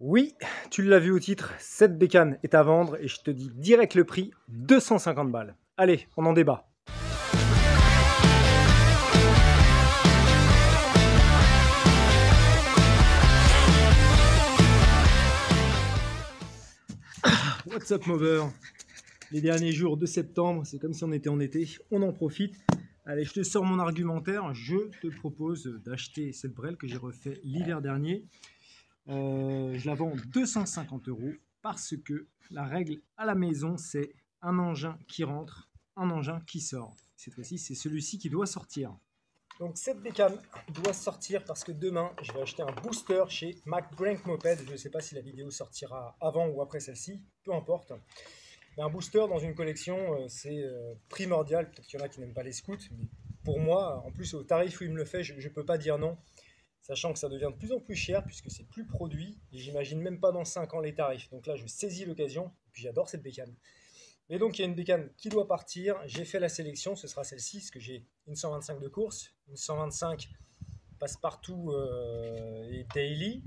Oui, tu l'as vu au titre, cette bécane est à vendre et je te dis direct le prix, 250 balles. Allez, on en débat. What's up mover? Les derniers jours de septembre, c'est comme si on était en été, on en profite. Allez, je te sors mon argumentaire, je te propose d'acheter cette brelle que j'ai refait l'hiver dernier. Je la vends 250 € parce que la règle à la maison, c'est un engin qui rentre, un engin qui sort. Cette fois-ci, c'est celui-ci qui doit sortir. Donc cette bécane doit sortir parce que demain, je vais acheter un booster chez MacBrank Moped. Je ne sais pas si la vidéo sortira avant ou après celle-ci, peu importe. Mais un booster dans une collection, c'est primordial. Peut-être qu'il y en a qui n'aiment pas les scouts, mais pour moi, en plus au tarif où il me le fait, je ne peux pas dire non. Sachant que ça devient de plus en plus cher puisque c'est plus produit et j'imagine même pas dans 5 ans les tarifs. Donc là, je saisis l'occasion et puis j'adore cette bécane. Et donc il y a une bécane qui doit partir. J'ai fait la sélection, ce sera celle-ci parce que j'ai une 125 de course, une 125 passe-partout et daily,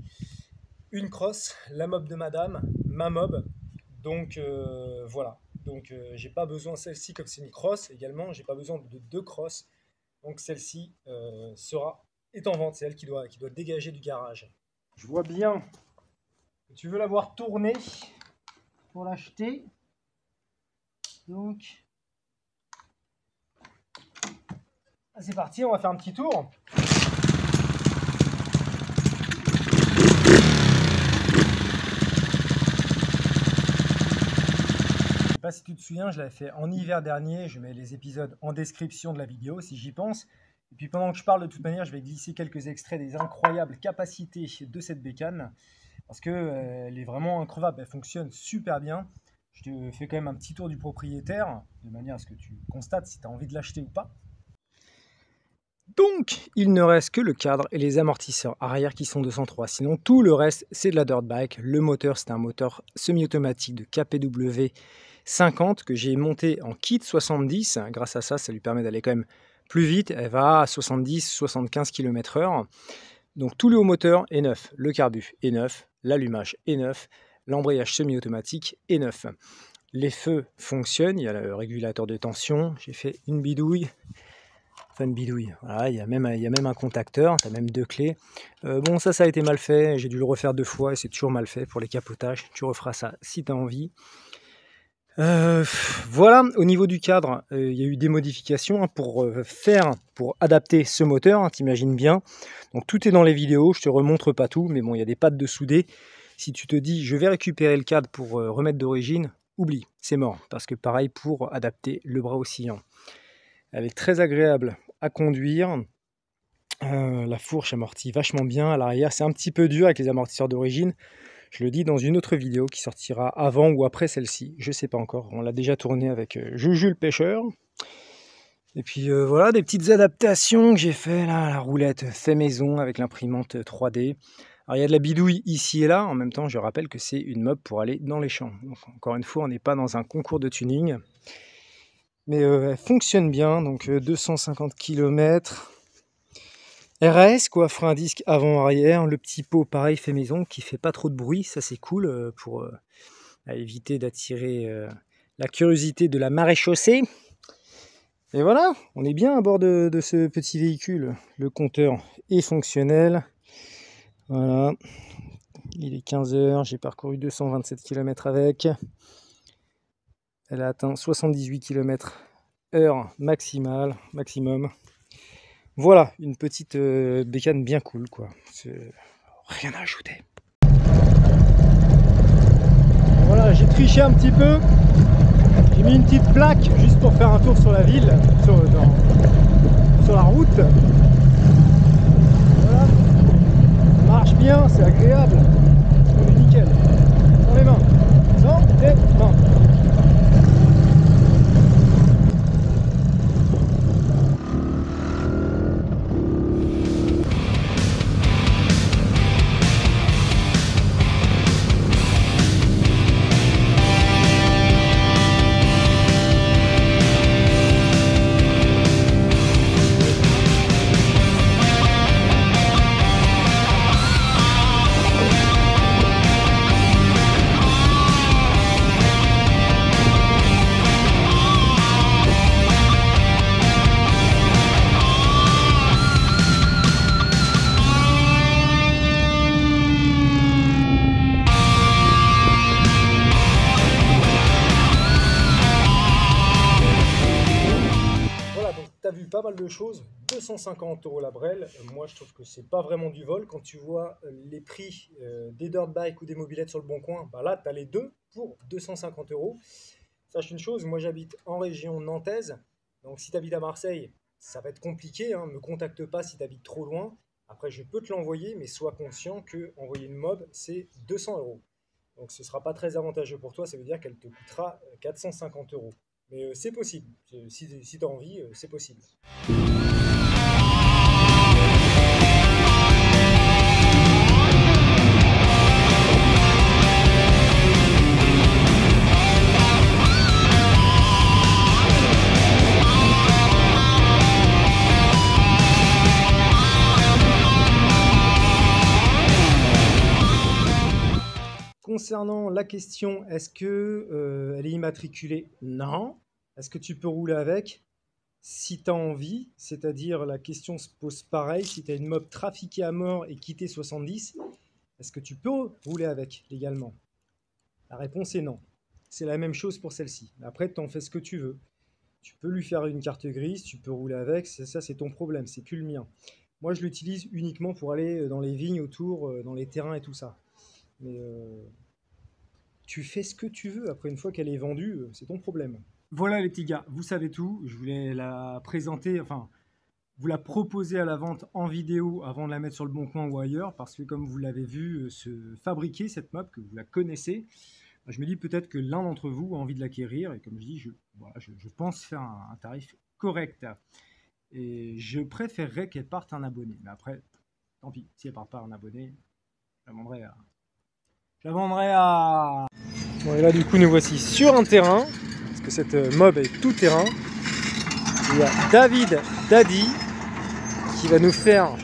une cross, la mob de madame, ma mob. Donc voilà. Donc j'ai pas besoin, celle-ci comme c'est une cross également, j'ai pas besoin de deux crosses. Donc celle-ci est en vente, c'est elle qui doit dégager du garage. Je vois bien que tu veux l'avoir tournée pour l'acheter. Donc, c'est parti, on va faire un petit tour. Je sais pas si tu te souviens, je l'avais fait en hiver dernier. Je mets les épisodes en description de la vidéo si j'y pense. Et puis pendant que je parle, de toute manière, je vais glisser quelques extraits des incroyables capacités de cette bécane. Parce qu'elle est vraiment increvable, elle fonctionne super bien. Je te fais quand même un petit tour du propriétaire, de manière à ce que tu constates si tu as envie de l'acheter ou pas. Donc, il ne reste que le cadre et les amortisseurs arrière qui sont 203. Sinon, tout le reste, c'est de la dirt bike. Le moteur, c'est un moteur semi-automatique de KPW 50 que j'ai monté en kit 70. Grâce à ça, ça lui permet d'aller quand même plus vite. Elle va à 70-75 km/h. Donc, tout le haut moteur est neuf. Le carbu est neuf. L'allumage est neuf. L'embrayage semi-automatique est neuf. Les feux fonctionnent, il y a le régulateur de tension, j'ai fait une bidouille, enfin une bidouille, voilà, il y a même un contacteur, tu as même deux clés. Bon, ça a été mal fait, j'ai dû le refaire 2 fois et c'est toujours mal fait pour les capotages, tu referas ça si tu as envie. Voilà, au niveau du cadre, il y a eu des modifications pour adapter ce moteur, t'imagines bien. Donc tout est dans les vidéos, je te remontre pas tout, mais bon, il y a des pattes de soudé. Si tu te dis, je vais récupérer le cadre pour remettre d'origine, oublie, c'est mort. Parce que pareil pour adapter le bras oscillant. Elle est très agréable à conduire. La fourche amortit vachement bien à l'arrière. C'est un petit peu dur avec les amortisseurs d'origine. Je le dis dans une autre vidéo qui sortira avant ou après celle-ci. Je ne sais pas encore. On l'a déjà tourné avec Juju le pêcheur. Et puis voilà, des petites adaptations que j'ai fait là. La roulette fait maison avec l'imprimante 3D. Alors il y a de la bidouille ici et là, en même temps je rappelle que c'est une mob pour aller dans les champs. Donc, encore une fois, on n'est pas dans un concours de tuning. Mais elle fonctionne bien, donc 250 km. RS, quoi, frein disque avant-arrière, le petit pot pareil fait maison qui fait pas trop de bruit, ça c'est cool pour éviter d'attirer la curiosité de la maréchaussée. Et voilà, on est bien à bord de ce petit véhicule. Le compteur est fonctionnel. Voilà, il est 15 h, j'ai parcouru 227 km avec. Elle a atteint 78 km/h maximum. Voilà, une petite bécane bien cool, quoi. Rien à ajouter. Voilà, j'ai triché un petit peu. J'ai mis une petite plaque juste pour faire un tour sur la ville, sur la route. Voilà. Ça marche bien, c'est agréable. On est nickel. Dans les mains. Dans les mains. pas mal de choses. 250 € la Brel. Moi, je trouve que c'est pas vraiment du vol. Quand tu vois les prix des dirt bikes ou des mobylettes sur le Bon Coin, bah là, tu as les deux pour 250 €. Sache une chose, moi j'habite en région nantaise. Donc si tu habites à Marseille, ça va être compliqué. Ne me contacte pas si tu habites trop loin. Après, je peux te l'envoyer, mais sois conscient que envoyer une mob, c'est 200 €. Donc ce ne sera pas très avantageux pour toi. Ça veut dire qu'elle te coûtera 450 €. Mais c'est possible. Si tu as envie, c'est possible. Concernant la question, est-ce que elle est immatriculée? Non. Est-ce que tu peux rouler avec? Si tu as envie, c'est-à-dire la question se pose pareil, si tu as une mob trafiquée à mort et quittée 70, est-ce que tu peux rouler avec légalement? La réponse est non. C'est la même chose pour celle-ci. Après, tu en fais ce que tu veux. Tu peux lui faire une carte grise, tu peux rouler avec, ça c'est ton problème, c'est plus le mien. Moi, je l'utilise uniquement pour aller dans les vignes autour, dans les terrains et tout ça. Mais tu fais ce que tu veux. Après, une fois qu'elle est vendue, c'est ton problème. Voilà les petits gars, vous savez tout. Je voulais la présenter, enfin, vous la proposer à la vente en vidéo avant de la mettre sur le Bon Coin ou ailleurs, parce que comme vous l'avez vu se fabriquer, cette mob, que vous la connaissez, je me dis peut-être que l'un d'entre vous a envie de l'acquérir. Et comme je dis, je pense faire un tarif correct. Et je préférerais qu'elle parte un abonné. Mais après, tant pis, si elle part pas un abonné, je la vendrai à... Bon, et là, du coup, nous voici sur un terrain, parce que cette mob est tout terrain. Il y a David Daddy qui va nous faire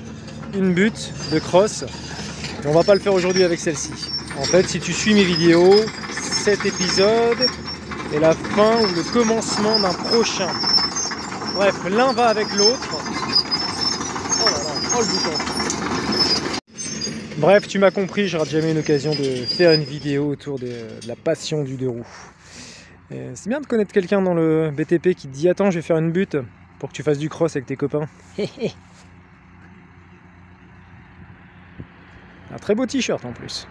une butte de cross. Et on va pas le faire aujourd'hui avec celle-ci. En fait, si tu suis mes vidéos, cet épisode est la fin ou le commencement d'un prochain. Bref, l'un va avec l'autre. Oh là là, oh le bouton. Bref, tu m'as compris, je rate jamais une occasion de faire une vidéo autour de la passion du deux roues. C'est bien de connaître quelqu'un dans le BTP qui te dit « Attends, je vais faire une butte pour que tu fasses du cross avec tes copains. » Un très beau t-shirt en plus.